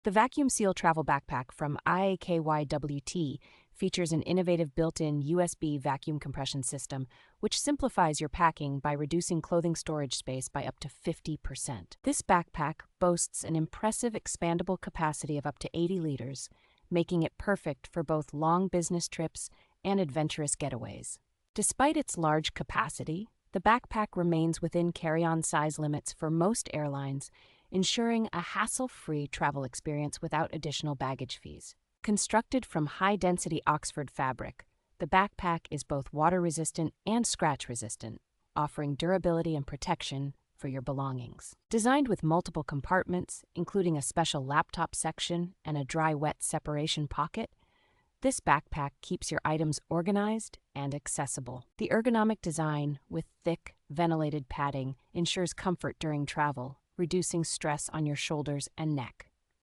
The Vacuum Seal Travel Backpack from IKYWT features an innovative built-in USB vacuum compression system, which simplifies your packing by reducing clothing storage space by up to 50%. This backpack boasts an impressive expandable capacity of up to 80 liters, making it perfect for both long business trips and adventurous getaways. Despite its large capacity, the backpack remains within carry-on size limits for most airlines, ensuring a hassle-free travel experience without additional baggage fees. Constructed from high-density Oxford fabric, the backpack is both water-resistant and scratch-resistant, offering durability and protection for your belongings. Designed with multiple compartments, including a special laptop section and a dry-wet separation pocket, this backpack keeps your items organized and accessible. The ergonomic design, with thick, ventilated padding, ensures comfort during travel, reducing stress on your shoulders and neck.